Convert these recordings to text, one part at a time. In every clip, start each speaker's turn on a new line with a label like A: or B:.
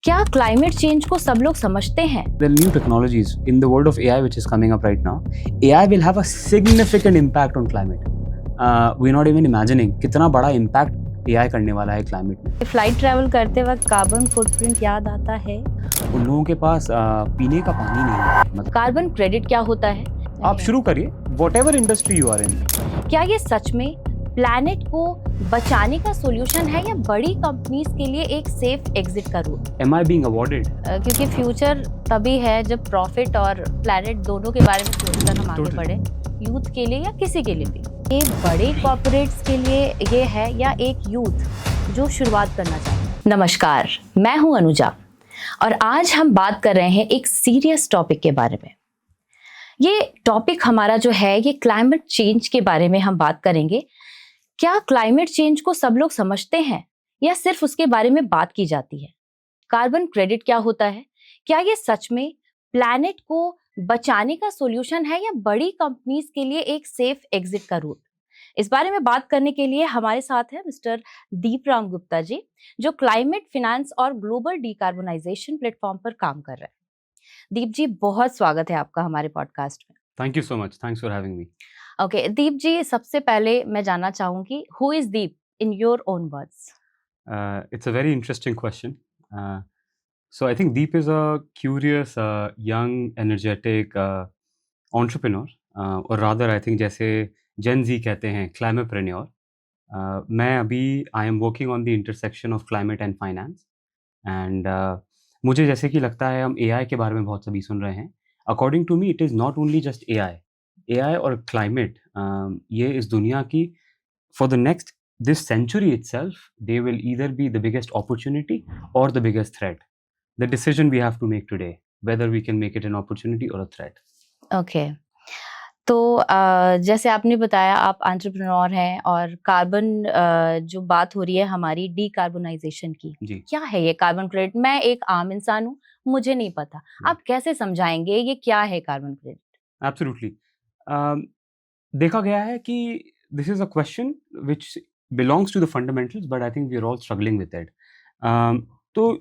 A: क्या climate change को सब लोग समझते हैं?
B: There are new technologies in the world of AI which is coming up right now. AI will have a significant impact on climate. We're not even imagining कितना बड़ा impact AI करने वाला है climate में.
A: फ्लाइट ट्रैवल करते वक्त carbon footprint याद आता है।
B: उन लोगों के पास पीने का पानी नहीं है. मतलब
A: कार्बन क्रेडिट क्या होता है?
B: आप शुरू करिए whatever industry you are in.
A: क्या ये सच में प्लैनेट को बचाने का सॉल्यूशन है या बड़ी कंपनीज के लिए एक सेफ एग्जिट का route?
B: Am I being awarded?
A: क्योंकि फ्यूचर तभी है जब प्रॉफिट और प्लैनेट दोनों के बारे में सोचकर हम आगे बढ़े, यूथ के लिए या किसी के लिए भी। ये बड़े कॉर्पोरेट्स के लिए ये है या एक यूथ जो शुरुआत करना चाहते हैं? नमस्कार, मैं हूं अनुजा और आज हम बात कर रहे हैं एक सीरियस टॉपिक के बारे में। ये टॉपिक हमारा जो है ये क्लाइमेट चेंज के बारे में हम बात करेंगे। क्या क्लाइमेट चेंज को सब लोग समझते हैं या सिर्फ उसके बारे में बात की जाती है? कार्बन क्रेडिट क्या होता है? क्या ये सच में प्लैनेट को बचाने का सॉल्यूशन है या बड़ी कंपनीज के लिए एक सेफ एग्जिट का रूट? इस बारे में बात करने के लिए हमारे साथ है मिस्टर दीपराम गुप्ता जी, जो क्लाइमेट फिनेंस और ग्लोबल डिकार्बोनाइजेशन प्लेटफॉर्म पर काम कर रहे हैं। दीप जी, बहुत स्वागत है आपका हमारे पॉडकास्ट में।
B: Thank you so much. Thanks for having me.
A: Okay Deep ji, सबसे पहले मैं जानना चाहूंगी, who is Deep in your own words?
B: It's a very interesting question. So I think Deep is a curious, young, energetic entrepreneur, or rather I think जैसे Gen Z कहते हैं climapreneur. मैं अभी I am working on the intersection of climate and finance, and मुझे जैसे कि लगता है हम AI के बारे में बहुत सभी सुन रहे हैं. According to me, it is not only just AI और climate, ये इस दुनिया की for the next this century itself, they will either be the biggest opportunity or the biggest threat. The decision we have to make today, whether we can make it an opportunity or a threat.
A: Okay तो जैसे आपने बताया आप entrepreneur हैं और carbon जो बात हो रही है हमारी डीकार्बोनाइजेशन की,
B: जी,
A: क्या है ये कार्बन क्रेडिट? मैं एक आम इंसान हूँ, मुझे नहीं पता, आप कैसे समझाएंगे ये क्या है कार्बन क्रेडिट?
B: absolutely. देखा गया है कि this is a question which belongs to the fundamentals, but I think we are all struggling with it. तो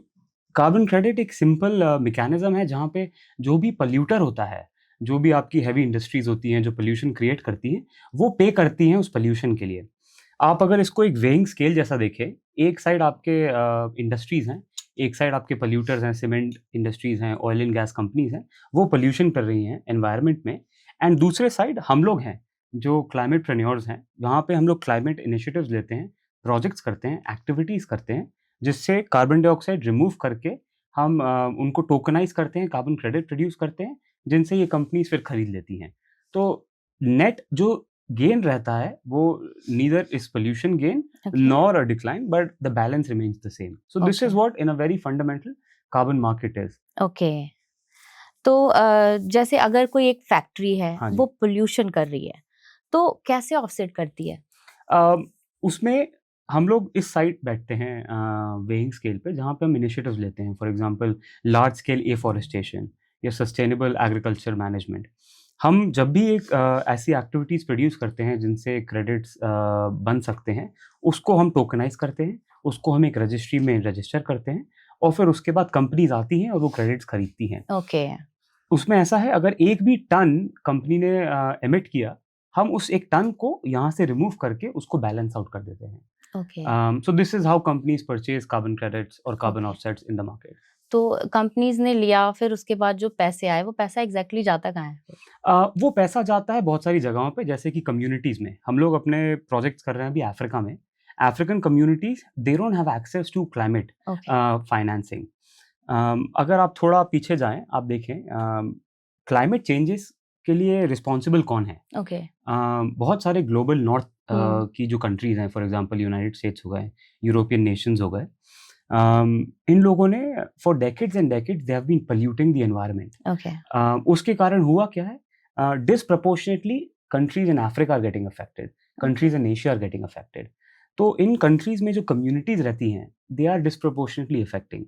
B: कार्बन क्रेडिट एक सिंपल मैकेनिज्म है जहाँ पे जो भी पॉल्यूटर होता है, जो भी आपकी हैवी इंडस्ट्रीज होती हैं जो पोल्यूशन क्रिएट करती हैं, वो पे करती हैं उस पोल्यूशन के लिए। आप अगर इसको एक वेइंग स्केल जैसा देखें, एक साइड आपके इंडस्ट्रीज हैं, एक साइड आपके पॉल्यूटर्स हैं, सीमेंट इंडस्ट्रीज हैं, ऑयल एंड गैस कंपनीज हैं, वो पोल्यूशन कर रही हैं एनवायरनमेंट में, एंड दूसरे साइड हम लोग हैं जो क्लाइमेट प्रेन्योर्स हैं, वहाँ पे हम लोग क्लाइमेट इनिशिएटिव्स लेते हैं, प्रोजेक्ट्स करते हैं, एक्टिविटीज़ करते हैं, जिससे कार्बन डाइऑक्साइड रिमूव करके हम उनको टोकनाइज़ करते हैं, कार्बन क्रेडिट प्रोड्यूस करते हैं, जिनसे ये कंपनीज़ फिर खरीद लेती हैं। तो नेट जो गेन रहता है वो neither is pollution gain nor a decline, but the balance remains the same. So this is what in a very fundamental carbon market is.
A: Okay तो जैसे अगर कोई एक फैक्ट्री है,
B: हाँ जी।
A: वो पोल्यूशन कर रही है, तो कैसे ऑफसेट करती है?
B: उसमें हम लोग इस साइड बैठते हैं वेइंग स्केल पे, जहाँ पे हम इनिशिएटिव्स लेते हैं, for example large scale afforestation या सस्टेनेबल एग्रीकल्चर मैनेजमेंट। हम जब भी एक ऐसी एक्टिविटीज़ प्रोड्यूस करते हैं जिनसे क्रेडिट्स बन सकते हैं, उसको हम टोकनाइज करते हैं, उसको हम एक रजिस्ट्री में रजिस्टर करते हैं, और फिर उसके बाद कंपनीज आती हैं और वो क्रेडिट्स खरीदती हैं।
A: ओके
B: उसमें ऐसा है, अगर एक भी टन कंपनी ने एमिट किया, हम उस एक टन को यहाँ से रिमूव करके उसको बैलेंस आउट कर देते हैं।
A: Okay
B: So this is how companies purchase carbon credits or carbon
A: Okay.
B: offsets in the market.
A: तो कंपनीज ने लिया, फिर उसके बाद जो पैसे आए वो पैसा एग्जैक्टली जाता कहाँ है?
B: वो पैसा जाता है बहुत सारी जगहों पे, जैसे कि कम्युनिटीज़ में। हम लोग अपने प्रोजेक्ट्स कर रहे हैं अभी अफ्रीका में। African communities they don't have access to climate
A: okay
B: financing. अगर आप थोड़ा पीछे जाएँ, आप देखें क्लाइमेट चेंजेस के लिए रिस्पॉन्सिबल कौन है?
A: ओके
B: बहुत सारे ग्लोबल नॉर्थ की जो कंट्रीज़ हैं, फॉर एग्जांपल यूनाइटेड स्टेट्स हो गए, यूरोपियन नेशंस हो गए, इन लोगों ने for decades and decades they have been polluting the environment.
A: Okay
B: उसके कारण हुआ क्या है? Disproportionately countries in Africa are getting affected, countries in Asia are getting affected. तो इन कंट्रीज में जो कम्युनिटीज रहती हैं, दे आर डिस्प्रपोर्शनेटली अफेक्टिंग।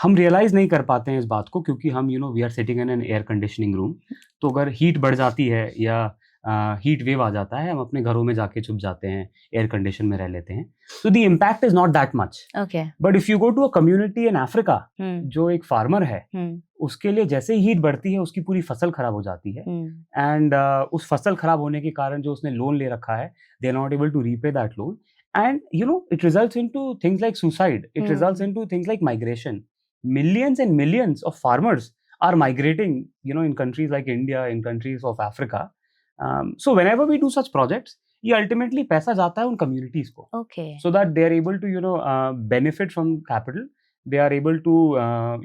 B: हम रियलाइज़ नहीं कर पाते हैं इस बात को, क्योंकि हम we are sitting in an air conditioning room. तो अगर हीट बढ़ जाती है या हीट वेव आ जाता है, हम अपने घरों में जाके छुप जाते हैं, एयर कंडीशन में रह लेते हैं, तो the impact is not that much.
A: Okay.
B: But if you go to a community in Africa,
A: hmm.
B: जो एक फार्मर है, उसके लिए जैसे ही हीट बढ़ती है उसकी पूरी फसल खराब हो जाती है, एंड उस फसल खराब होने के कारण जो उसने लोन ले रखा है, they are not able to repay that loan, and you know it results into things like suicide, it results into things like migration. Millions and millions of farmers are migrating, you know, in countries like India, in countries of Africa. So whenever we do such projects, ये ultimately पैसा जाता है उन communities को,
A: Okay.
B: so that they are able to, you know, benefit from capital. They are able to,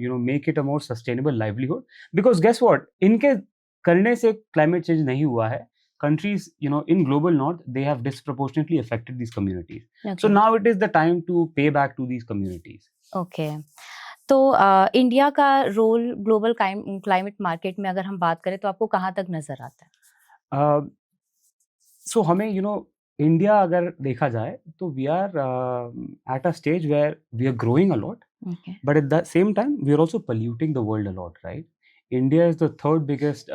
B: you know, make it a more sustainable livelihood. Because guess what? इनके करने से climate change नहीं हुआ है. Countries, you know, in global north, they have disproportionately affected these communities.
A: Okay.
B: So now it is the time to pay back to these communities.
A: Okay. तो India का role global climate market में अगर हम बात करें तो आपको कहाँ तक नजर आता है?
B: So हमें, you know, इंडिया अगर देखा जाए तो we are at a stage where we are growing a lot, but at the same time we are also polluting the world a lot, right? India is the third biggest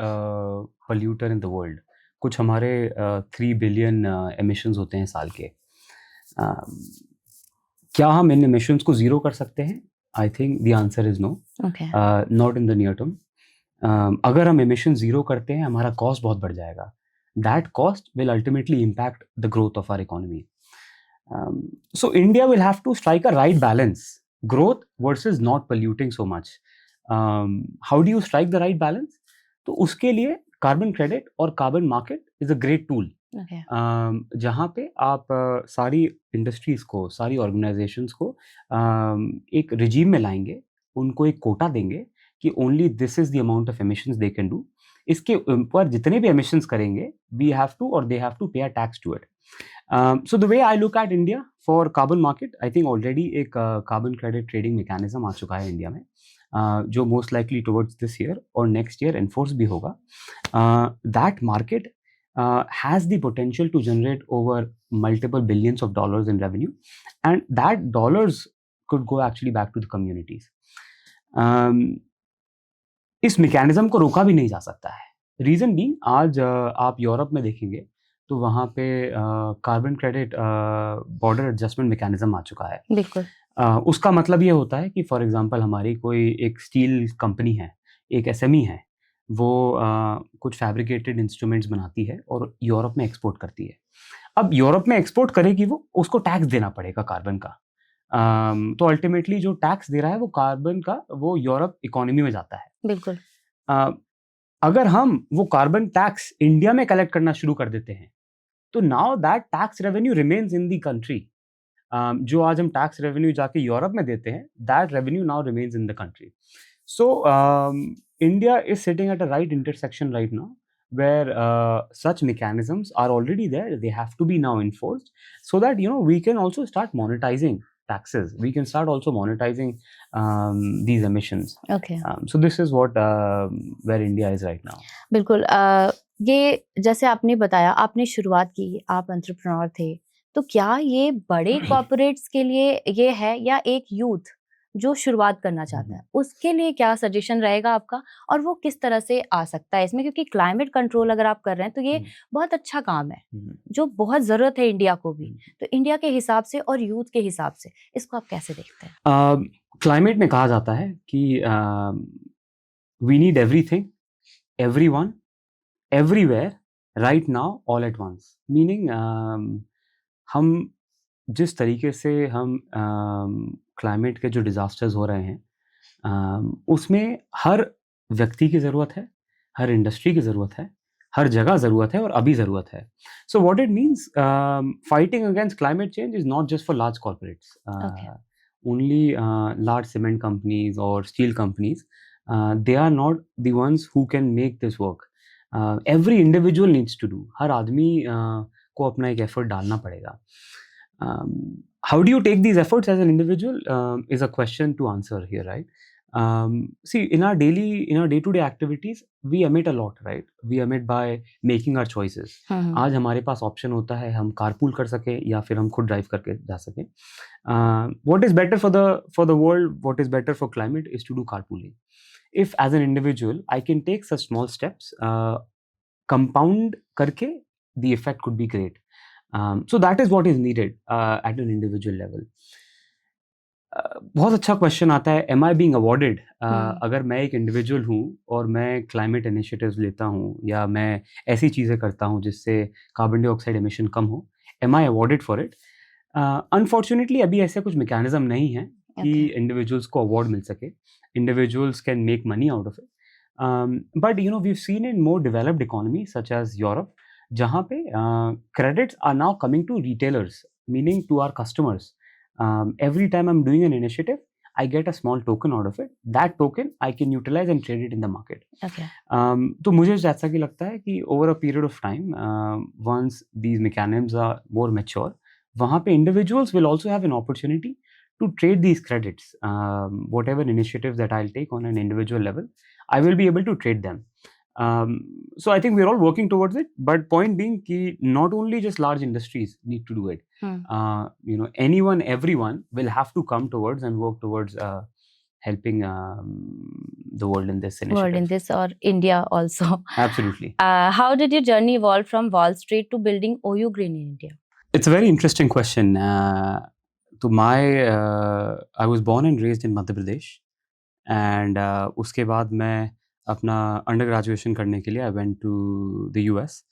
B: polluter in the world. कुछ हमारे 3 billion emissions होते हैं साल के. क्या हम इन emissions को zero कर सकते हैं? I think the answer is no, not in the near term. अगर हम एमिशन जीरो करते हैं हमारा कॉस्ट बहुत बढ़ जाएगा. That cost will ultimately impact the growth of our economy. So India will have to strike a right balance, growth versus not polluting so much. How do you strike the right balance? तो उसके लिए carbon credit और carbon market is a great tool, जहाँ पे आप सारी industries को, सारी ऑर्गेनाइजेशंस को एक रिजीम में लाएंगे, उनको एक कोटा देंगे कि only this is the amount of emissions they can do. इसके ऊपर जितने भी एमिशंस करेंगे वी हैव टू और दे have to pay a tax to it. So the way I look at India for carbon market, I think already एक carbon credit trading mechanism आ चुका है इंडिया में, जो most likely towards this year और next year enforce भी होगा. That market has the potential to generate over multiple billions of dollars in revenue, and that dollars could go actually back to the communities. इस mechanism को रोका भी नहीं जा सकता है. रीजन बीइंग, आज आप यूरोप में देखेंगे तो वहाँ पे carbon credit border adjustment mechanism आ चुका है.
A: बिल्कुल.
B: उसका मतलब ये होता है कि फॉर एग्जांपल हमारी कोई एक स्टील कंपनी है, एक एसएमई है, वो कुछ फैब्रिकेटेड इंस्ट्रूमेंट्स बनाती है और यूरोप में एक्सपोर्ट करती है. अब यूरोप में एक्सपोर्ट करेगी वो, उसको टैक्स देना पड़ेगा कार्बन का. तो अल्टीमेटली जो टैक्स दे रहा है वो कार्बन का, वो यूरोप इकोनॉमी में जाता है.
A: बिल्कुल.
B: अगर हम वो कार्बन टैक्स इंडिया में कलेक्ट करना शुरू कर देते हैं तो now that tax revenue remains in the country. जो आज हम टैक्स रेवेन्यू जाके यूरोप में देते हैं, that revenue now remains in the country. So India is sitting at a right intersection right now where such mechanisms are already there. They have to be now enforced so that, you know, we can also start monetizing taxes. We can start also monetizing these emissions.
A: Okay.
B: So this is what where India is right now.
A: बिल्कुल. ये जैसे आपने बताया, आपने शुरुआत की, आप entrepreneur थे, तो क्या ये बड़े कॉर्पोरेट्स के लिए ये है या एक यूथ जो शुरुआत करना चाहता है उसके लिए क्या सजेशन रहेगा आपका, और वो किस तरह से आ सकता है इसमें? क्योंकि क्लाइमेट कंट्रोल अगर आप कर रहे हैं तो ये बहुत अच्छा काम है जो बहुत जरूरत है इंडिया को भी. तो इंडिया के हिसाब से और यूथ के हिसाब से इसको आप कैसे देखते हैं?
B: क्लाइमेट में कहा जाता है कि we need everything, everyone, everywhere, right now, all at once. Meaning हम जिस तरीके से हम क्लाइमेट के जो डिज़ास्टर्स हो रहे हैं उसमें हर व्यक्ति की ज़रूरत है, हर इंडस्ट्री की ज़रूरत है, हर जगह ज़रूरत है और अभी ज़रूरत है. So what it means, fighting against climate change is not just for large corporates. Only large cement companies और steel companies, they are not the ones who can make this work. Every individual needs to do. हर आदमी को अपना एक effort डालना पड़ेगा. How do you take these efforts as an individual is a question to answer here, right? See, in our day-to-day activities, we emit a lot, right? We emit by making our choices. आज हमारे पास option होता है, हम carpool कर सकें या फिर हम खुद ड्राइव करके जा सकें. What is better for the world, what is better for climate is to do carpooling. If as an individual I can take such small steps, compound करके the effect could be great. So that is what is needed at an individual level. बहुत अच्छा question आता है, M I being awarded? अगर मैं एक individual हूँ और मैं क्लाइमेट इनिशिएटिव्स लेता हूँ या मैं ऐसी चीज़ें करता हूँ जिससे कार्बन डाइऑक्साइड एमिशन कम हो, am I awarded for it? Unfortunately अभी ऐसा कुछ मैकेनिज्म नहीं है कि इंडिविजुअल्स को अवार्ड मिल सके. Individuals can make money out of it, but you know we seen in more developed economy such as Europe, जहाँ पे credits are now coming to retailers, meaning to our customers. Every time I'm doing an initiative, I get a small token out of it. That token I can utilize and trade it in the market.
A: Okay.
B: तो मुझे जैसा कि लगता है कि over a period of time, once these mechanisms are more mature, वहाँ पे individuals will also have an opportunity to trade these credits. Whatever initiatives that I'll take on an individual level, I will be able to trade them. So I think we're all working towards it, but point being कि not only just large industries need to do it. You know, anyone, everyone will have to come towards and work towards helping the world in this initiative.
A: World in this, or India also.
B: Absolutely.
A: How did your journey evolve from Wall Street to building OU Green in India?
B: It's a very interesting question. So I was born and raised in Madhya Pradesh, and उसके बाद मैं अपना under graduation करने के लिए I went to the US.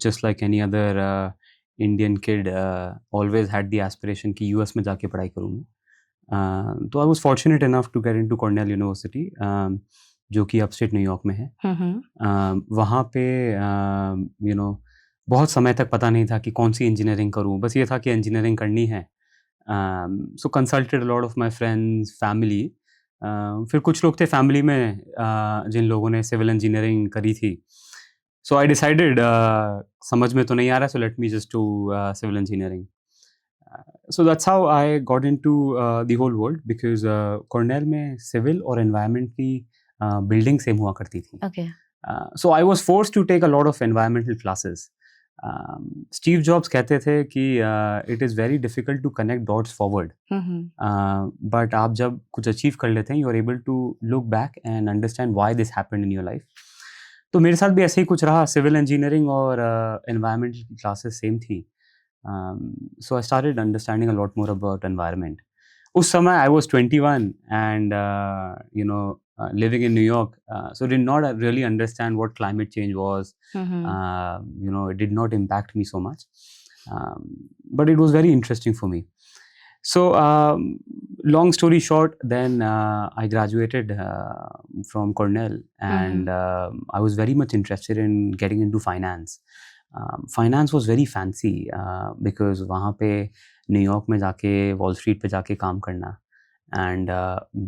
B: Just like any other Indian kid, always had the aspiration कि US में जाके पढ़ाई करूँगा. तो I was fortunate enough to get into Cornell University, जो कि अपस्टेट न्यूयॉर्क में है. वहाँ पे यू नो बहुत समय तक पता नहीं था कि कौन सी इंजीनियरिंग करूँ, बस ये था कि इंजीनियरिंग करनी है. So consulted a lot of my friends, family. फिर कुछ लोग थे फैमिली में जिन लोगों ने सिविल इंजीनियरिंग करी थी. सो आई डिसाइडेड समझ में तो नहीं आ रहा, so let me just do civil engineering. So that's how I got into the whole world, because Cornell में सिविल और एनवायरनमेंट की बिल्डिंग सेम हुआ करती थी.
A: Okay.
B: So I was forced to take a lot of environmental classes. Steve Jobs कहते थे कि it is very difficult to connect dots forward, but आप जब कुछ अचीव कर लेते हैं you are able to look back and understand why this happened in your life. तो मेरे साथ भी ऐसे ही कुछ रहा. सिविल इंजीनियरिंग और एनवायरमेंटल क्लासेस सेम थी. So I started understanding a lot more about environment. उस समय I was 21 and you know living in New York, so did not really understand what climate change was. You know, it did not impact me so much, but it was very interesting for me. So long story short, then I graduated from Cornell, and I was very much interested in getting into finance. Finance was very fancy because वहाँ पे New York में जाके, wall street पे जाके काम करना, and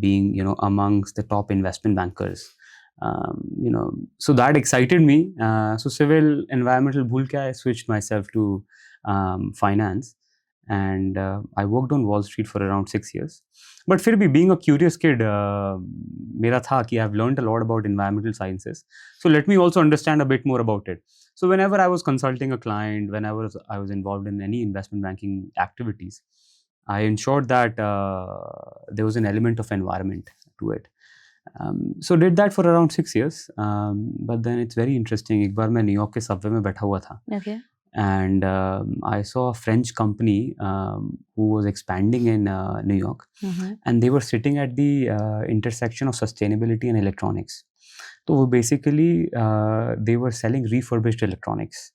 B: being, you know, amongst the top investment bankers, you know, so that excited me. So civil environmental bhul ke I switched myself to finance, and I worked on Wall Street for around 6 years. But फिर भी being a curious kid, मेरा था कि I've learned a lot about environmental sciences, so let me also understand a bit more about it. So whenever I was consulting a client, whenever I was involved in any investment banking activities, I ensured that there was an element of environment to it. So did that for around 6 years. But then it's very interesting. एक बार मैं New York के Subway में बैठा हुआ था.
A: Okay.
B: And I saw a French company who was expanding in New York. And they were sitting at the intersection of sustainability and electronics. So basically they were selling refurbished electronics.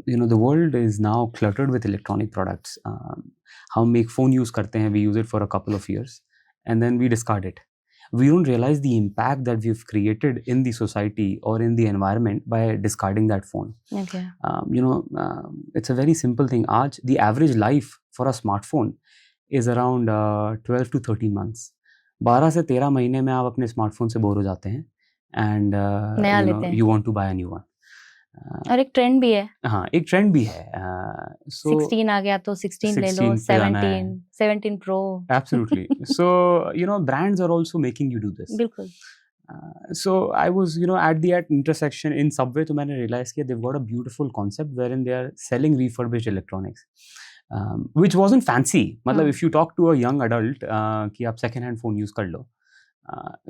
B: You know, the world is now cluttered with electronic products. हम एक phone use करते हैं, we use it for a couple of years and then we discard it. We don't realize the impact that we've created in the society or in the environment by discarding that phone.
A: Okay.
B: You know, it's a very simple thing. आज the average life for a smartphone is around 12 to 13 months. 12 से 13 महीने में आप अपने smartphone से bore हो जाते हैं and
A: नया
B: you
A: लेते
B: know,
A: हैं.
B: you want to buy a new one.
A: और एक ट्रेंड भी है.
B: हाँ, एक ट्रेंड भी है. So
A: 16 आ गया तो 16 ले लो,
B: 16 पे जाना है.
A: 17 Pro.
B: Absolutely. So, you know, brands are also making you do this.
A: बिल्कुल.
B: So I was, you know, at the intersection in Subway, तो मैंने realize किया they've got a beautiful concept wherein they are selling refurbished electronics, which wasn't fancy. मतलब if you talk to a young adult कि आप second hand phone use कर लो,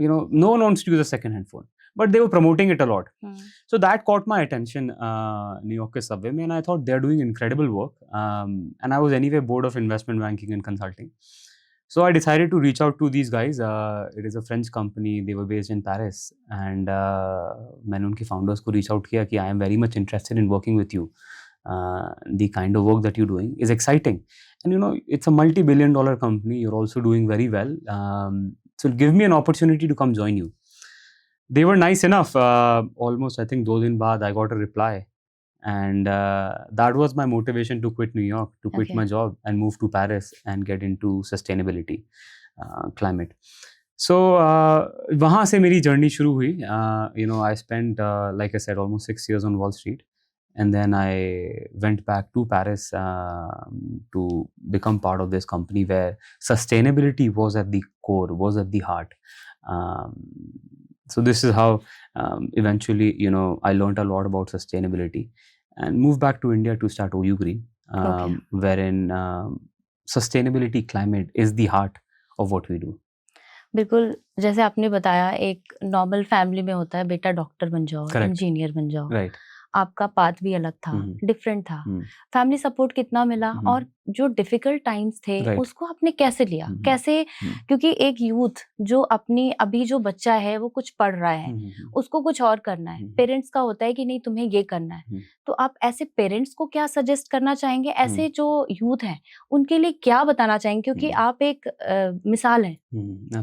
B: you know, no one wants to use a second hand phone. but they were promoting it a lot.
A: Hmm.
B: So that caught my attention, New York के subway में, and I thought they're doing incredible work. And I was anyway bored of investment banking and consulting. So I decided to reach out to these guys. It is a French company. They were based in Paris, and मैंने उनके founders को reach out किया कि I am very much interested in working with you. The kind of work that you're doing is exciting, and you know it's a multi-billion-dollar company. You're also doing very well. So give me an opportunity to come join you. They were nice enough. Almost I think 2 दिन बाद I got a reply, and that was my motivation to quit New York, to quit
A: Okay.
B: my job and move to Paris and get into sustainability, climate. So वहाँ से मेरी journey शुरू हुई. You know, I spent like I said almost 6 years on Wall Street, and then I went back to Paris to become part of this company where sustainability was at the core, was at the heart. So this is how eventually, you know, I learned a lot about sustainability and moved back to India to start OU Green, wherein sustainability climate is the heart of what we do.
A: बिल्कुल, जैसे आपने बताया एक normal family में होता है बेटा doctor बन जाओ,
B: Correct.
A: इंजीनियर बन जाओ,
B: Right.
A: आपका पाथ भी अलग था, डिफरेंट था, फैमिली सपोर्ट कितना मिला और जो डिफिकल्ट टाइम्स थे
B: Right.
A: उसको आपने कैसे लिया, कैसे, क्योंकि एक यूथ जो अपनी अभी जो बच्चा है वो कुछ पढ़ रहा है, उसको कुछ और करना है, पेरेंट्स का होता है कि नहीं तुम्हें ये करना है, तो आप ऐसे पेरेंट्स को क्या सजेस्ट करना चाहेंगे, ऐसे जो यूथ हैं उनके लिए क्या बताना चाहेंगे, क्योंकि आप एक मिसाल हैं,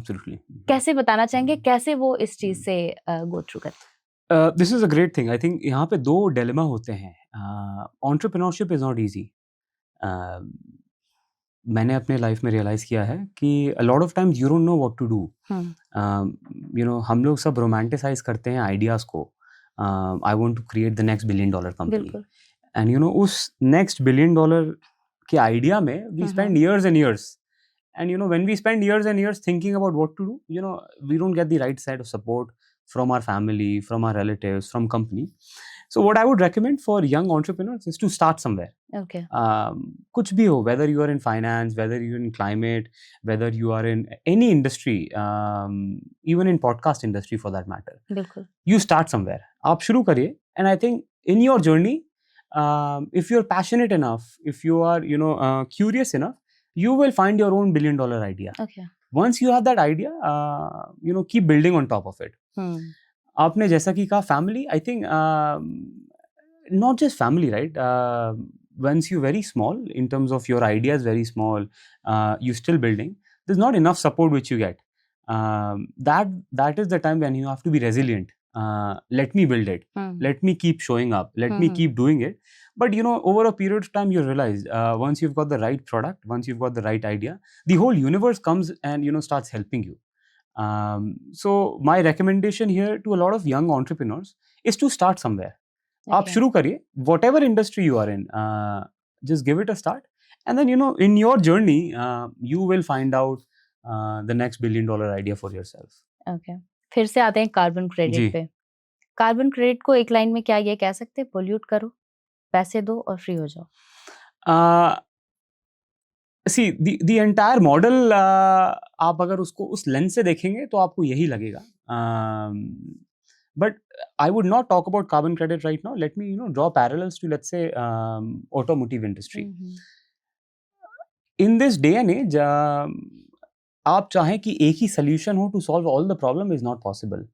B: Absolutely.
A: कैसे बताना चाहेंगे, कैसे वो इस चीज से गो थ्रू करते?
B: This is a great thing. I think यहाँ पे 2 dilemma होते हैं. Entrepreneurship is not easy. मैंने अपने लाइफ में रियलाइज किया है कि a lot of times you don't know what to do. You know, हम लोग सब रोमांटिसाइज करते हैं आइडियाज को. I want to create the next $1 billion company.
A: बिल्कुल.
B: And you know, उस next $1 billion के आइडिया में we spend years and years. And you know, when we spend years and years thinking about what to do, you know, we don't get the right side of support from our family, from our relatives, from company. So what I would recommend for young entrepreneurs is to start somewhere.
A: Okay.
B: कुछ भी हो, whether you are in finance, whether you're in climate, whether you are in any industry, even in podcast industry for that matter.
A: बिल्कुल.
B: You start somewhere. आप शुरू करिए, and I think in your journey, if you're passionate enough, if you are, you know, curious enough, you will find your own $1 billion idea.
A: Okay.
B: Once you have that idea, you know, keep building on top of it. आपने जैसा कि कहा family, I think not just family, right? Once you're very small, in terms of your idea is very small, you're still building. There's not enough support which you get. That is the time when you have to be resilient. Let me build it. Let me keep showing up. Let me keep doing it. But you know, over a period of time, you realize once you've got the right product, once you've got the right idea, the whole universe comes and, you know, starts helping you. So my recommendation here to a lot of young entrepreneurs is to start somewhere. आप शुरू करिए, whatever industry you are in, just give it a start, and then, you know, in your journey, you will find out the next $1 billion idea for yourself.
A: Okay. फिर से आते हैं carbon credit पे. Carbon credit को एक line में क्या ये कह सकते हैं, पोल्यूट करो, पैसे दो और फ्री हो जाओ?
B: See, the entire model, आप अगर उसको उस लेंस से देखेंगे तो आपको यही लगेगा. But I would not talk about carbon credit right now. Let me, you know, draw parallels to, let's say, automotive industry. In this day and age, आप चाहें कि एक ही solution हो to solve all the problem is not possible.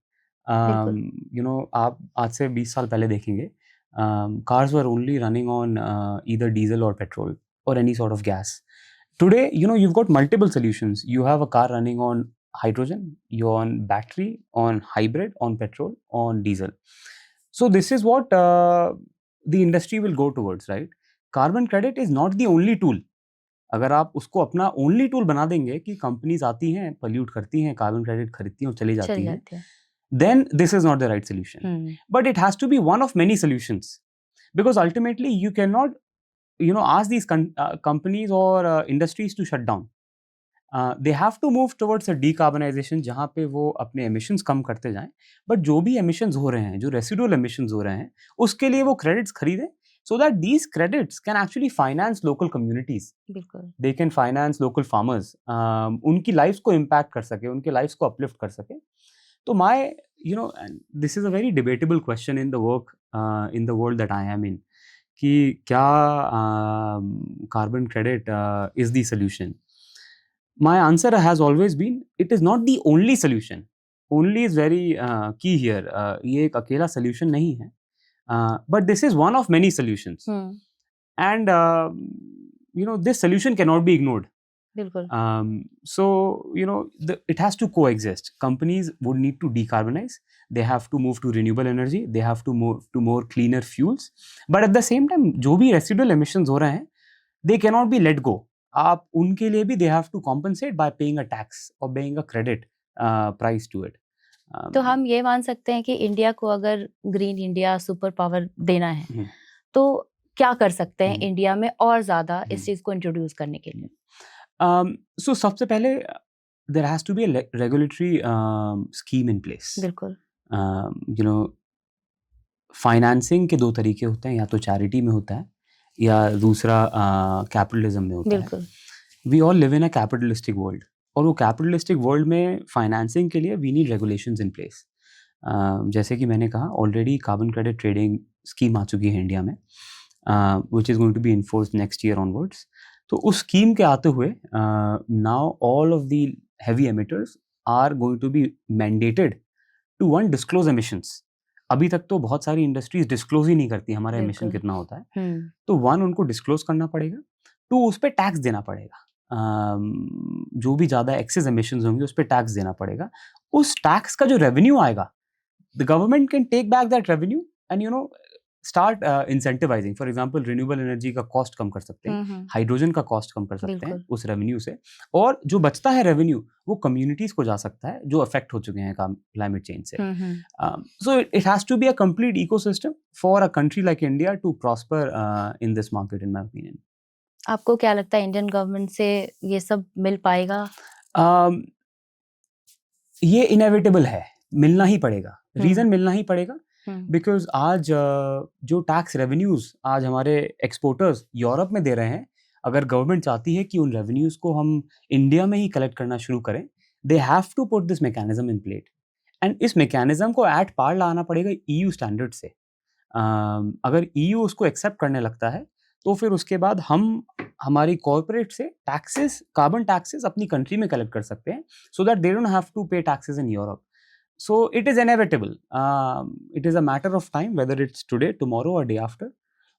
B: You know, आप आज से 20 साल पहले देखेंगे, cars were only running on either diesel or petrol or any sort of gas. Today, you know, you've got multiple solutions. You have a car running on hydrogen, you're on battery, on hybrid, on petrol, on diesel. So this is what the industry will go towards, right? Carbon credit is not the only tool. अगर आप उसको अपना only tool बना देंगे कि companies आती हैं, pollute करती हैं, carbon credit खरीदती हैं और चली जाती हैं, then this is not the right solution. But it has to be one of many solutions, because ultimately you cannot, you know, ask these companies or industries to shut down. They have to move towards a decarbonization जहाँ पे वो अपने emissions कम करते जाएं, but जो भी emissions हो रहे हैं, जो residual emissions हो रहे हैं, उसके लिए वो credits खरीदें, so that these credits can actually finance local communities. बिल्कुल. They can finance local farmers. उनकी lives को impact कर सके, उनके lives को uplift कर सके. तो my, and this is a very debatable question in the world that I am in, कि क्या carbon credit is the solution. My answer has always been, it is not the only solution. Only is very key here. ये एक अकेला solution नहीं है, but this is one of many solutions. And this solution cannot be ignored.
A: बिल्कुल.
B: So it has to coexist. Companies would need to decarbonize. They have to move to renewable energy. They have to move to more cleaner fuels. But at the same time, जो भी residual emissions हो रहे हैं, they cannot be let go. आप उनके लिए भी they have to compensate by paying a tax or paying a credit price to it.
A: तो हम ये मान सकते हैं कि इंडिया को अगर ग्रीन इंडिया सुपर पावर देना है, तो क्या कर सकते हैं इंडिया में और ज्यादा इस चीज को इंट्रोड्यूस करने के लिए?
B: So सबसे पहले there has to be a regulatory scheme in place.
A: बिल्कुल.
B: फाइनेंसिंग के दो तरीके होते हैं, या तो चैरिटी में होता है या दूसरा कैपिटलिज्म में होता
A: बिल्कुल.
B: है. We all live in a capitalistic world, और वो कैपिटलिस्टिक वर्ल्ड में फाइनेंसिंग के लिए we need regulations in place. जैसे कि मैंने कहा, already carbon credit trading scheme आ चुकी है इंडिया में, which is going to be enforced next year onwards. तो उस स्कीम के आते हुए now all of the heavy emitters are going to be mandated to one disclose emissions. अभी तक तो बहुत सारी इंडस्ट्रीज डिस्क्लोज ही नहीं करती हमारा एमिशन कितना होता है. तो वन, उनको डिस्क्लोज करना पड़ेगा. टू, उस पर टैक्स देना पड़ेगा. जो भी ज़्यादा एक्सेस एमिशंस होंगे उस पर टैक्स देना पड़ेगा. उस टैक्स का जो रेवेन्यू आएगा, the government can take back that revenue and start incentivising. For example, renewable energy का कॉस्ट कम कर सकते हैं, हाइड्रोजन का कॉस्ट कम कर सकते हैं उस रेवेन्यू से, और जो बचता है रेवेन्यू वो कम्युनिटीज को जा सकता है जो अफेक्ट हो चुके हैं क्लाइमेट चेंज से. So it has to be a complete ecosystem for a country like India to prosper in this market, in my opinion.
A: आपको क्या लगता है, इंडियन गवर्नमेंट से ये सब मिल पाएगा?
B: ये इनएविटेबल है, मिलना ही पड़ेगा. रीजन मिलना ही पड़ेगा बिकॉज आज जो टैक्स रेवेन्यूज आज हमारे एक्सपोर्टर्स यूरोप में दे रहे हैं, अगर गवर्नमेंट चाहती है कि उन रेवेन्यूज को हम इंडिया में ही कलेक्ट करना शुरू करें, they have to put this mechanism in place. And इस मैकेनिज्म को एट पार लाना पड़ेगा EU स्टैंडर्ड से. अगर EU उसको एक्सेप्ट करने लगता है तो फिर उसके बाद हम हमारी कॉर्पोरेट से टैक्सेस, कार्बन टैक्सेस अपनी कंट्री में कलेक्ट कर सकते हैं, so that they don't have to pay taxes in Europe. So it is inevitable. It is a matter of time, whether it's today, tomorrow, or day after.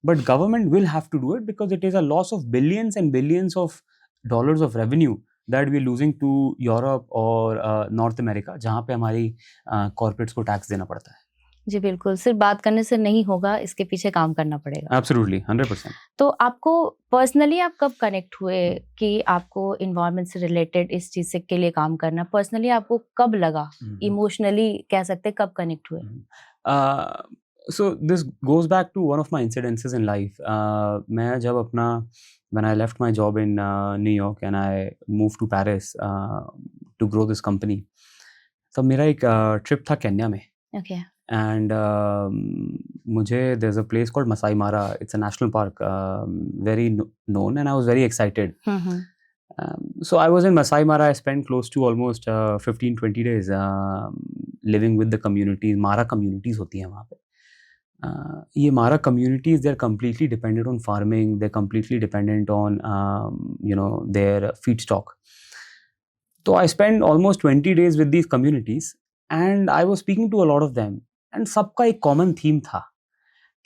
B: But government will have to do it because it is a loss of billions and billions of dollars of revenue that we are losing to Europe or North America, जहाँ पे हमारी corporates को tax देना पड़ता है.
A: जी बिल्कुल, सिर्फ बात करने से नहीं होगा, इसके पीछे काम करना पड़ेगा.
B: Absolutely, 100%.
A: तो आपको पर्सनली आप कब कनेक्ट हुए कि आपको इन्वायरमेंट से रिलेटेड इस चीज से के लिए काम करना? पर्सनली आपको कब लगा? इमोशनली कह सकते हैं, कब कनेक्ट हुए?
B: So this goes back to one of my incidences in life. मैं जब अपना when I left my job in New York and I moved to Paris to grow this company, तब मेरा एक ट्रिप था केन्या में.
A: Okay.
B: And मुझे there's a place called Masai Mara. It's a national park, very known, and I was very excited. So I was in Masai Mara. I spent close to almost 15-20 days living with the communities. Mara communities होती हैं वहाँ पे. ये Mara communities, they're completely dependent on farming. They're completely dependent on their feedstock. So I spent almost 20 days with these communities, and I was speaking to a lot of them. And सबका एक common theme था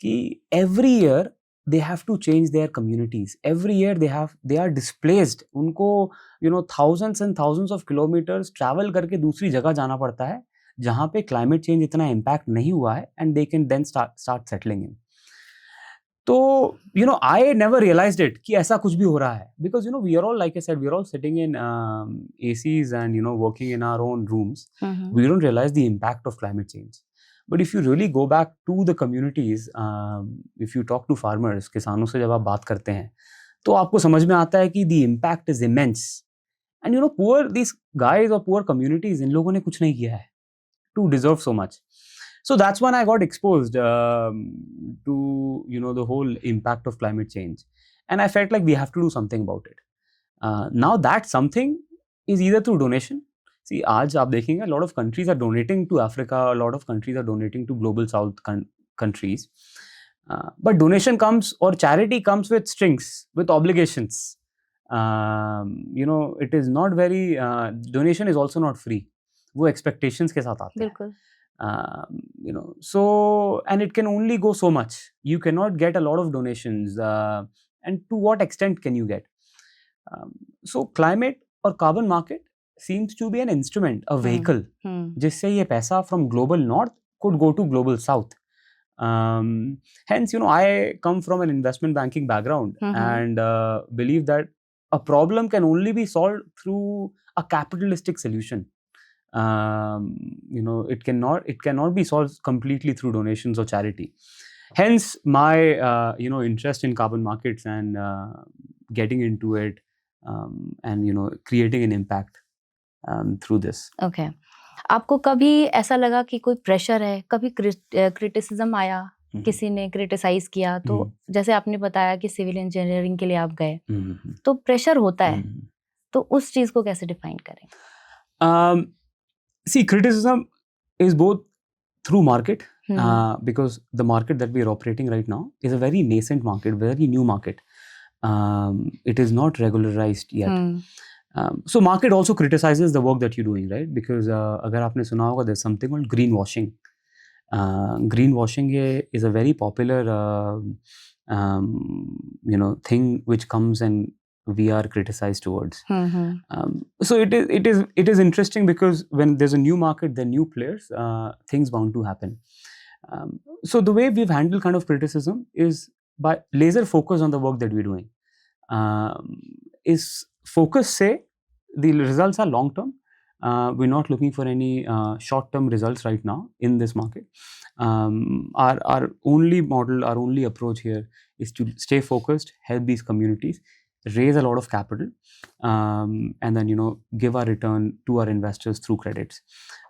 B: कि every year they have to change their communities. Every year they are displaced. उनको thousands and thousands of kilometers travel करके दूसरी जगह जाना पड़ता है जहाँ पे climate change इतना impact नहीं हुआ है, and they can then start settling in. तो I never realized it कि ऐसा कुछ भी हो रहा है, because we are all, like I said, we are all sitting in ACs and working in our own rooms. We don't realize the impact of climate change. But if you really go back to the communities, if you talk to farmers, किसानों से जब आप बात करते हैं तो आपको समझ में आता है कि the impact is immense. And poor these guys or poor communities, इन लोगों ने कुछ नहीं किया है to deserve so much. So that's when I got exposed to the whole impact of climate change, and I felt like we have to do something about it. Now that something is either through donation, See, आज आप देखेंगे a lot of countries are donating to Africa, a lot of countries are donating to global south countries. But donation comes, or charity comes with strings, with obligations. It is not very, donation is also not free. वो expectations के साथ आते हैं.
A: बिल्कुल.
B: So, and it can only go so much. You cannot get a lot of donations. And to what extent can you get? So climate or carbon market seems to be an instrument, a vehicle, जिससे ये पैसा from global north could go to global south. Hence, I come from an investment banking background and believe that a problem can only be solved through a capitalistic solution. It cannot be solved completely through donations or charity. Hence, my interest in carbon markets and getting into it, and creating an impact through this.
A: Okay. आपको कभी ऐसा लगा कि कोई pressure है, कभी criticism आया, किसी ने क्रिटिसाइज किया, तो जैसे आपने बताया कि सिविल इंजीनियरिंग के लिए आप गए, तो प्रेशर होता है, तो उस चीज को कैसे डिफाइन करें?
B: See, criticism is both through market, because the market that we are operating right now is a very nascent market, very new market. It is not regularized yet. So market also criticizes the work that you're doing, right? Because agar aapne suna hoga, there's something called greenwashing. Greenwashing is a very popular thing which comes and we are criticized towards. So it is interesting because when there's a new market, there are new players, things bound to happen. So the way we've handled kind of criticism is by laser focus on the work that we're doing. Is focus say the results are long term. We're not looking for any short term results right now in this market. Our only model, our only approach here is to stay focused, help these communities, raise a lot of capital, and then give our return to our investors through credits.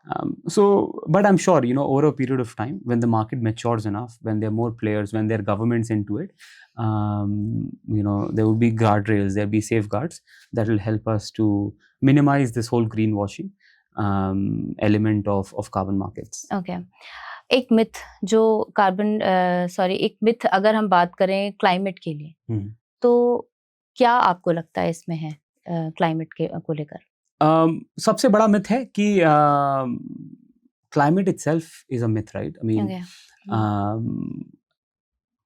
B: But I'm sure over a period of time, when the market matures enough, when there are more players, when there are governments into it, there will be guardrails, there'll be safeguards that will help us to minimize this whole greenwashing element of carbon markets.
A: Okay. एक myth जो एक myth अगर हम बात करें climate के लिए, तो क्या आपको लगता है इसमें है क्लाइमेट को लेकर?
B: सबसे बड़ा मिथ है कि climate itself is a myth, right? I mean,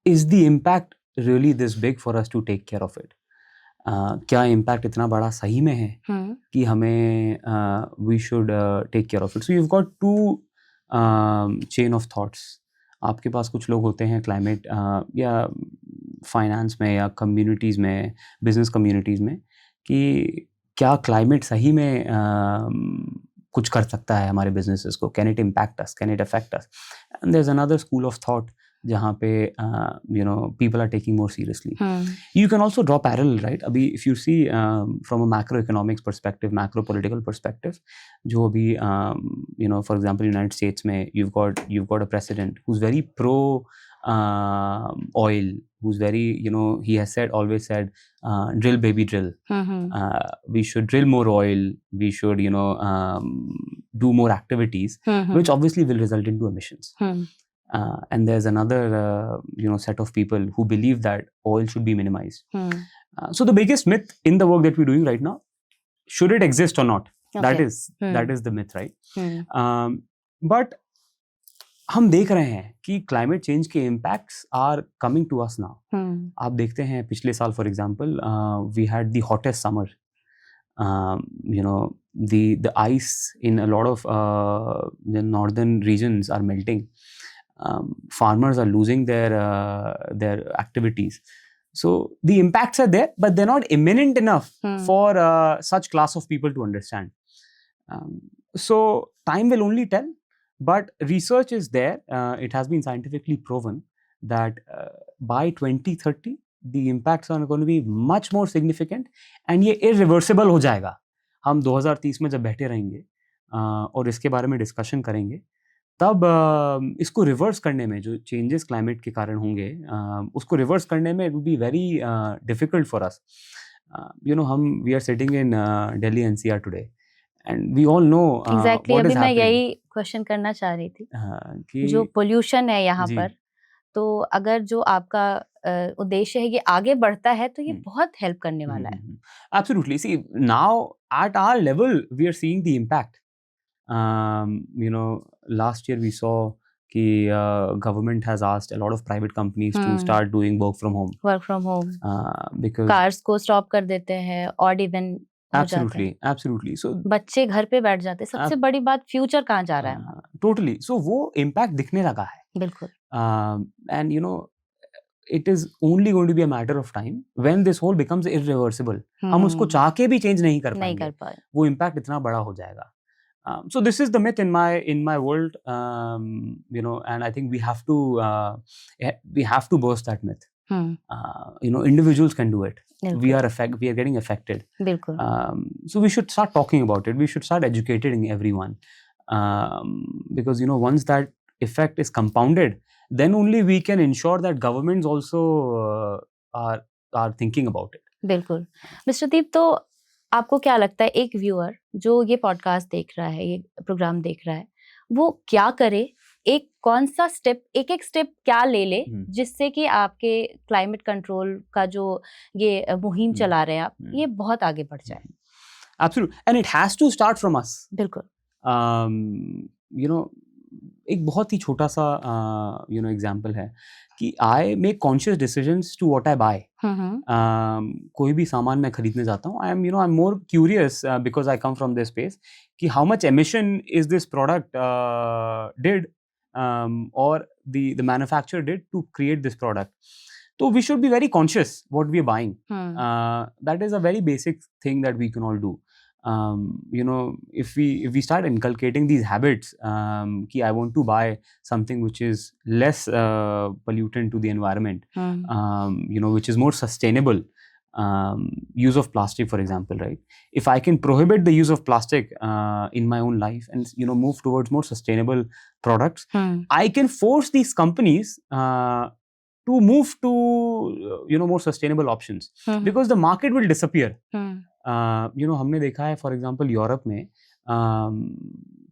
B: is the impact really this big for us to take care of it? क्या impact इतना बड़ा सही में है कि हमें we should take care of it? So you've got two chain of thoughts. आपके पास कुछ लोग होते हैं क्लाइमेट या फाइनेंस में या कम्युनिटीज़ में, बिजनेस कम्युनिटीज़ में, कि क्या क्लाइमेट सही में कुछ कर सकता है हमारे बिजनेसेस को, can it impact us, can it affect us? And there is another school of thought जहाँ पे people are taking more seriously. You can also draw parallel, right? अभी if you see from a macroeconomics perspective, macro political perspective, जो अभी for example United States में you've got a president who's very pro oil, who's very he has always said drill baby drill. We should drill more oil, we should do more activities, which obviously will result into emissions. And there's another set of people who believe that oil should be minimized. So the biggest myth in the work that we're doing right now, should it exist or not? Okay. That is the myth, right? But हम देख रहे हैं कि climate change के impacts are coming to us now. आप देखते हैं पिछले साल for example we had the hottest summer. The ice in a lot of the northern regions are melting. Farmers are losing their activities. So the impacts are there, but they're not imminent enough for such class of people to understand. So time will only tell, but research is there. It has been scientifically proven that by 2030 the impacts are going to be much more significant, and ये irreversible हो जाएगा. हम 2030 में जब बैठे रहेंगे और इसके बारे में डिस्कशन करेंगे, तब इसको रिवर्स करने में, जो चेंजेस क्लाइमेट के कारण होंगे, उसको रिवर्स करने में it will be very difficult for us. हम we are sitting in Delhi NCR today, and we all know
A: exactly
B: what
A: अभी
B: is
A: मैं
B: happening.
A: यही क्वेश्चन करना चाह रही थी जो
B: कि
A: पोल्यूशन है यहाँ
B: जी
A: पर, तो अगर जो आपका उद्देश्य है ये आगे बढ़ता है तो ये
B: हम्म,
A: बहुत हेल्प करने वाला है।
B: Absolutely. See, now at our level, we are seeing the impact. Last year we saw कि government has asked a lot of private companies to start doing work from home.
A: Work from home,
B: Because
A: cars को stop कर देते हैं, odd even हो जाता है,
B: absolutely. So
A: बच्चे घर पे बैठ जाते हैं। सबसे बड़ी बात फ्यूचर कहाँ जा रहा है हमारा।
B: totally. So वो impact दिखने लगा है.
A: बिल्कुल
B: And it is only going to be a matter of time when this whole becomes irreversible. हम उसको चाह के भी change नहीं कर
A: नहीं
B: पाएंगे.
A: कर पाए।
B: वो impact इतना बड़ा हो जाएगा. So this is the myth in my world, and I think we have to burst that myth. Individuals can do it. We are getting affected.
A: बिल्कुल
B: So we should start talking about it. We should start educating everyone, because once that effect is compounded, then only we can ensure that governments also are thinking about it.
A: बिल्कुल। Mister दीप, तो आपको क्या लगता है एक viewer जो ये podcast देख रहा है, ये प्रोग्राम देख रहा है, वो क्या करे? एक कौन सा स्टेप, एक स्टेप क्या ले जिससे कि आपके क्लाइमेट कंट्रोल का जो ये मुहिम चला रहे हैं आप, ये बहुत आगे बढ़ जाए?
B: Absolutely. And it has to start from us.
A: बिल्कुल।
B: एक बहुत ही छोटा सा एग्जाम्पल है कि I make conscious decisions to what I buy. कोई भी सामान मैं खरीदने जाता हूँ, I am more curious because I come from this space कि how much emission is this product did और the manufacturer did to create this product. So we should be very conscious what we are buying. That is a very basic thing that we can all do. If we start inculcating these habits, कि I want to buy something which is less pollutant to the environment, which is more sustainable. Use of plastic, for example, right? If I can prohibit the use of plastic in my own life and move towards more sustainable products, I can force these companies to move to more sustainable options, because the market will disappear. हमने देखा है for example Europe में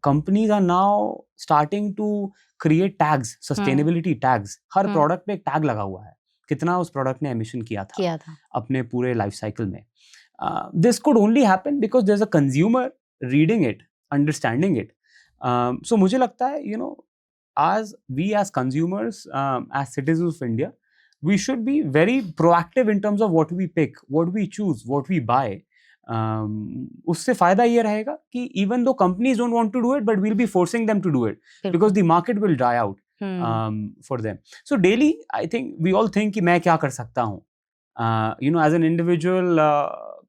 B: companies are now starting to create tags, sustainability tags. हर product पे एक tag लगा हुआ है, कितना उस प्रोडक्ट ने एमिशन किया था अपने पूरे लाइफ साइकिल में. This could only happen because there is a consumer reading it, understanding it. So मुझे लगता है as consumers, as citizens of India, we should be very proactive in terms of what we pick, what we choose, what we buy. उससे फायदा ये रहेगा कि even though companies don't want to do it, but we'll be forcing them to do it because the market will dry out for them. So daily, I think we all think कि मैं क्या कर सकता हूँ. As an individual,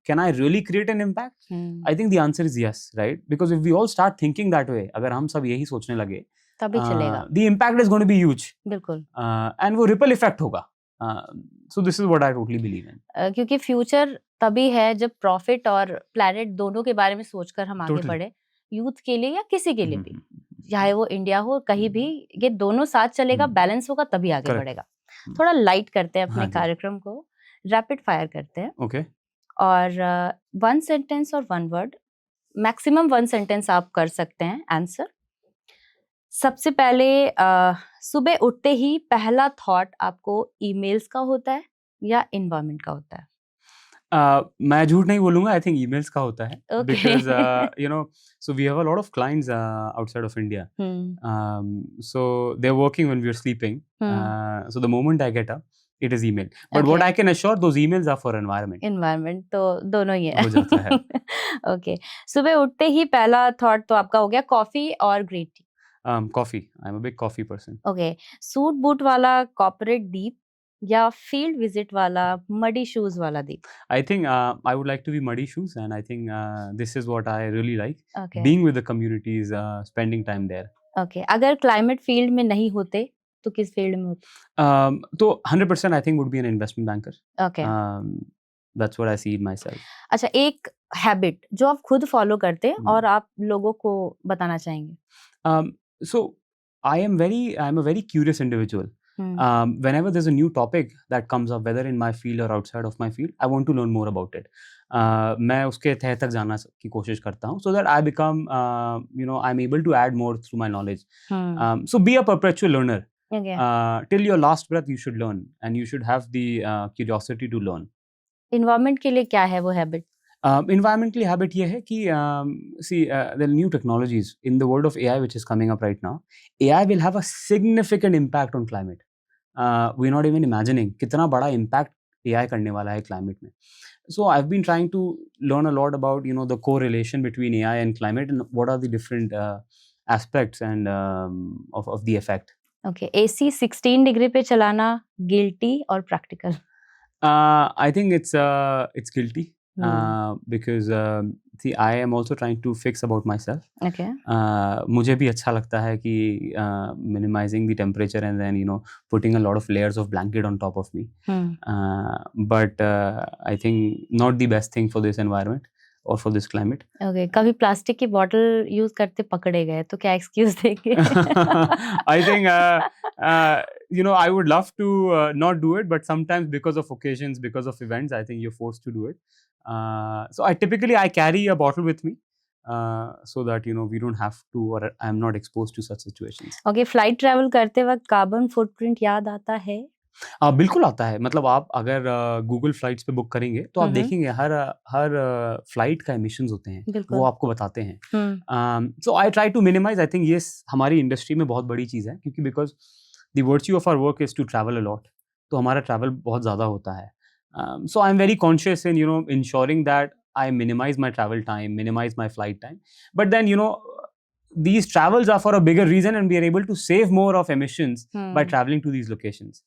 B: can I really create an impact? I think the answer is yes, right? Because if we all start thinking that way, अगर हम सब यही सोचने लगे,
A: तभी चलेगा.
B: The impact is going to be huge.
A: बिल्कुल.
B: And वो ripple effect होगा. So this is what I totally believe in.
A: क्योंकि फ्यूचर तभी है जब प्रॉफिट और प्लैनेट दोनों के बारे में सोचकर हम आगे बढ़े. यूथ के लिए या किसी के लिए भी, चाहे वो इंडिया हो, कहीं भी ये दोनों साथ चलेगा, बैलेंस होगा, तभी आगे बढ़ेगा. थोड़ा लाइट करते हैं अपने कार्यक्रम को, रैपिड फायर करते हैं.
B: ओके.
A: और 1 सेंटेंस और 1 वर्ड, मैक्सिमम 1 सेंटेंस आप कर सकते हैं आंसर. सबसे पहले सुबह उठते ही पहला थॉट आपको ईमेल्स का होता है या एनवायरनमेंट का होता है?
B: मैं झूठ नहीं बोलूंगा, आई थिंक ईमेल्स का होता है. Because so we have a lot of clients outside of India. So they're working when we are sleeping. So the moment I get up, it is email. But what I can assure, those emails are for environment.
A: तो दोनों ही है.
B: हो जाता है.
A: Okay. सुबह उठते ही पहला thought तो आपका हो गया कॉफी और green tea.
B: Coffee. I'm a big coffee person.
A: Okay. Suit boot वाला कॉर्पोरेट दीप या फील्ड विजिट वाला मडी शूज वाला दीप?
B: I think I would like to be muddy shoes, and I think this is what I really like.
A: Okay.
B: Being with the communities, spending time there.
A: Okay. अगर climate field में नहीं होते तो किस field में होते?
B: तो 100% I think would be an investment banker.
A: Okay.
B: That's what I see in myself.
A: अच्छा, एक हैबिट जो आप खुद फॉलो करते हैं और आप लोगों को बताना चाहेंगे?
B: So I'm a very curious individual. Whenever there's a new topic that comes up, whether in my field or outside of my field, I want to learn more about it. मैं उसके तह तक जाना की कोशिश करता हूँ, so that I become I'm able to add more through my knowledge. So be a perpetual learner.
A: Okay.
B: Till your last breath you should learn, and you should have the curiosity to learn.
A: Environment के लिए क्या है वो habit?
B: Environmentally habit ये है कि see the new technologies in the world of AI which is coming up right now, AI will have a significant impact on climate. We're not even imagining कितना बड़ा impact AI करने वाला है climate में. So I've been trying to learn a lot about the correlation between AI and climate and what are the different aspects and of the effect.
A: Okay. AC 16 degree पे चलाना guilty और practical?
B: I think it's guilty. Because see, I am also trying to fix about myself.
A: Okay.
B: मुझे भी अच्छा लगता है कि minimizing the temperature and then putting a lot of layers of blanket on top of me. But I think not the best thing for this environment or for this climate.
A: Okay. कभी plastic की bottle use करते पकड़े गए तो क्या excuse देंगे?
B: I think I would love to not do it, but sometimes because of occasions, because of events, I think you're forced to do it. So I carry a bottle with me so that we don't have to, or I'm not exposed to such situations.
A: Okay, flight travel करते वक्त carbon footprint याद आता है?
B: बिल्कुल आता है। मतलब आप अगर गूगल फ्लाइट्स पे बुक करेंगे तो आप देखेंगे हर फ्लाइट का एमिशंस होते हैं, वो आपको बताते हैं। So I try to minimise. I think ये हमारी इंडस्ट्री में बहुत बड़ी चीज़ है, क्योंकि because the virtue of our work is to travel a lot, तो हमारा ट्रैवल बहुत ज़्यादा होता है। So I'm very conscious in ensuring that I minimize my travel time, minimize my flight time. But then these travels are for a bigger reason, and we are able to save more of emissions by traveling to these locations.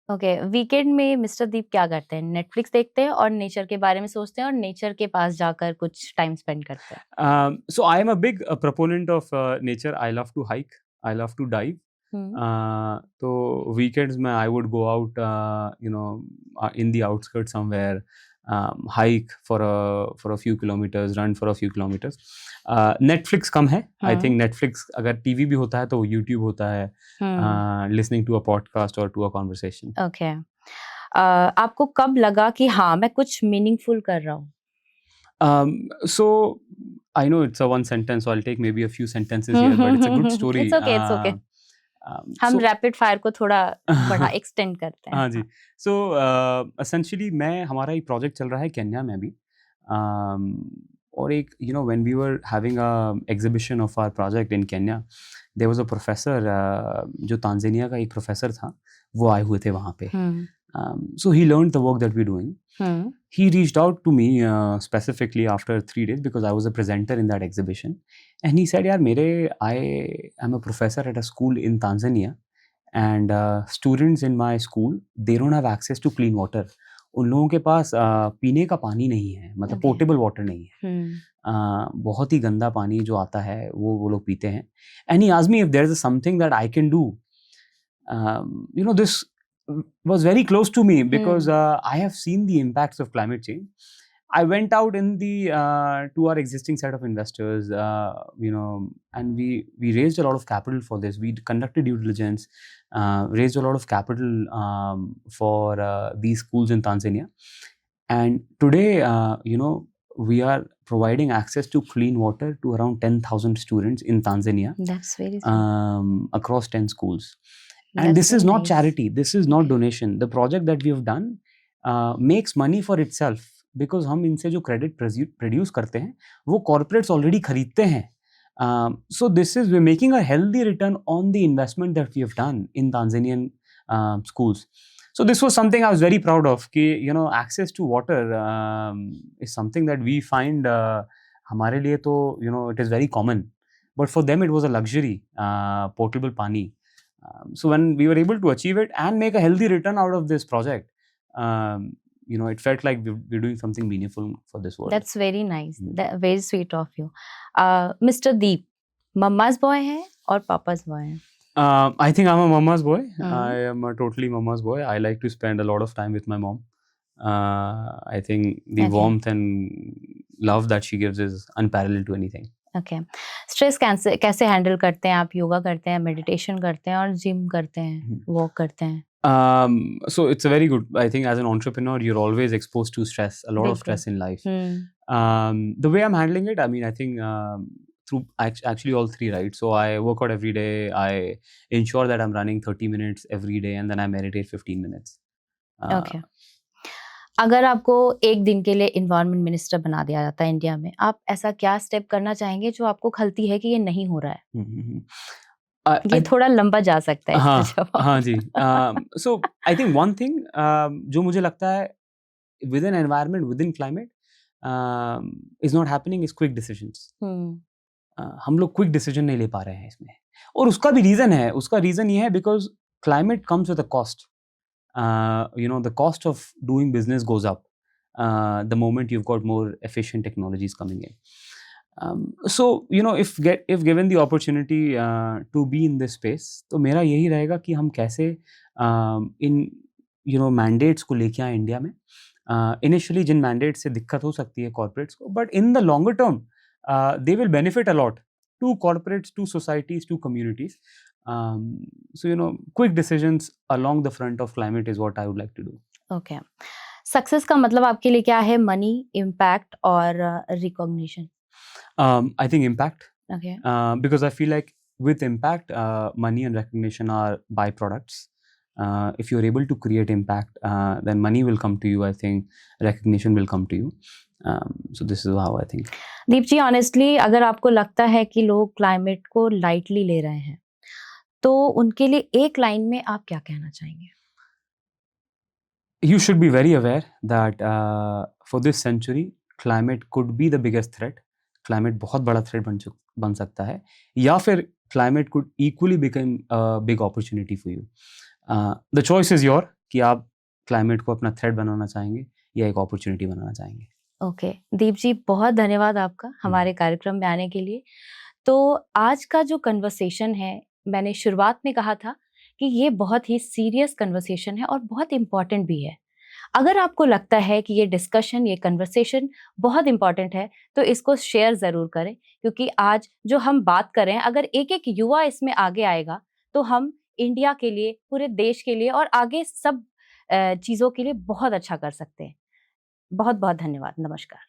A: Okay, weekend में mister दीप क्या करते हैं? Netflix देखते हैं और nature के बारे में सोचते हैं और नेचर के पास जाकर कुछ टाइम स्पेंड करते हैं।
B: So I am a big proponent of nature. I love to hike. I love to dive. तो वीकेंड्स में I would go out in the outskirt somewhere, hike for a few kilometres, run for a few kilometres. Netflix कम है। I think Netflix अगर TV भी होता है तो YouTube होता है, लिसनिंग टू अ पॉडकास्ट और टू अ कॉन्वर्सेशन।
A: ओके, आपको कब लगा कि हाँ मैं कुछ मीनिंगफुल कर रहा हूँ?
B: So I know it's a one sentence, so I'll take maybe a few sentences here, but it's a good story.
A: It's okay. हम रैपिड फायर को थोड़ा बड़ा एक्सटेंड करते हैं।
B: हाँ जी। सो एसेंशियली हमारा एक प्रोजेक्ट चल रहा है केन्या में भी, और एक when we were having a exhibition of our project in Kenya, there was a professor, जो तांजानिया का एक प्रोफेसर था, वो आए हुए थे वहाँ पे। So he learned the work that we're doing. He reached out to me specifically after 3 days because I was a presenter in that exhibition, and he said, "Yaar, I am a professor at a school in Tanzania, and students in my school, they don't have access to clean water. उन लोगों के पास पीने का पानी नहीं है, मतलब portable water नहीं है। बहुत ही गंदा पानी जो आता है वो लोग पीते हैं। And he asked me if there is something that I can do. This was very close to me because I have seen the impacts of climate change. I went out in to our existing set of investors, and we raised a lot of capital for this. We conducted due diligence, raised a lot of capital for these schools in Tanzania, and today, we are providing access to clean water to around 10,000 students in Tanzania.
A: That's very sweet.
B: Across 10 schools. And this is not charity. This is not donation. The project that we have done makes money for itself because हम इनसे जो credit produce करते हैं वो corporates already खरीदते हैं. So we're making a healthy return on the investment that we have done in Tanzanian schools. So this was something I was very proud of. कि access to water is something that we find हमारे लिए तो it is very common, but for them it was a luxury, portable पानी. So when we were able to achieve it and make a healthy return out of this project, it felt like we're doing something meaningful for this world.
A: That's very nice. Very sweet of you. Mr. Deep, mama's boy है और papa's boy है?
B: I think I'm a mama's boy. I am a totally mama's boy. I like to spend a lot of time with my mom. I think the warmth and love that she gives is unparalleled to anything.
A: Okay. Stress कैसे कैसे handle करते हैं आप? योगा करते हैं, meditation करते हैं और जिम करते हैं, वॉक करते हैं?
B: So it's a very good. I think as an entrepreneur, you're always exposed to stress, a lot of
A: बिल्कुल।
B: stress in life.
A: Hmm.
B: The way I'm handling it, I mean, I think through actually all three, right? So I work out every day. I ensure that I'm running 30 minutes every day, and then I meditate 15 minutes.
A: Okay. अगर आपको एक दिन के लिए environment minister बना दिया जाता है इंडिया में, आप ऐसा क्या स्टेप करना चाहेंगे जो आपको खलती है कि ये नहीं हो रहा है?
B: हम्म,
A: ये
B: I
A: थोड़ा लंबा जा सकता है इसका
B: हाँ
A: जवाब।
B: हाँ जी. So I think one thing जो मुझे लगता है within environment, within climate, is not happening is quick decisions.
A: हुँ।
B: हम लोग क्विक डिसीजन नहीं ले पा रहे हैं इसमें, और उसका भी रीज़न है। उसका रीज़न ये है because climate comes with a cost. You know, the cost of doing business goes up the moment you've got more efficient technologies coming in. So you know, if given the opportunity to be in this space, तो मेरा यही रहेगा कि हम कैसे इन you know mandates को लेके आए इंडिया में. Initially जिन mandates से दिक्कत हो सकती है corporates को, but in the longer term they will benefit a lot to corporates, to societies, to communities. So you know, quick decisions along the front of climate is what I would like to do.
A: Okay. Success का मतलब आपके लिए क्या है? Money, impact और recognition?
B: I think impact,
A: okay.
B: because I feel like with impact, money and recognition are byproducts. If you're able to create impact, then money will come to you. I think recognition will come to you. So this is how I think.
A: Deep ji, honestly अगर आपको लगता है कि लोग climate को lightly ले रहे हैं, तो उनके लिए एक लाइन में आप क्या कहना चाहेंगे?
B: You should be very aware that for this century, climate could be the biggest threat. Climate बहुत बड़ा threat बन सकता है, या फिर climate could equally become a big opportunity for you. The choice is your कि आप climate को अपना threat बनाना चाहेंगे या एक opportunity बनाना चाहेंगे.
A: ओके। दीप जी, बहुत धन्यवाद आपका हमारे कार्यक्रम में आने के लिए। तो आज का जो कन्वर्सेशन है, मैंने शुरुआत में कहा था कि ये बहुत ही सीरियस कन्वर्सेशन है और बहुत इम्पोर्टेंट भी है। अगर आपको लगता है कि ये डिस्कशन, ये कन्वर्सेशन बहुत इम्पोर्टेंट है, तो इसको शेयर ज़रूर करें, क्योंकि आज जो हम बात कर रहे हैं, अगर एक-एक युवा इसमें आगे आएगा, तो हम इंडिया के लिए, पूरे देश के लिए और आगे सब चीज़ों के लिए बहुत अच्छा कर सकते हैं। बहुत-बहुत धन्यवाद। नमस्कार।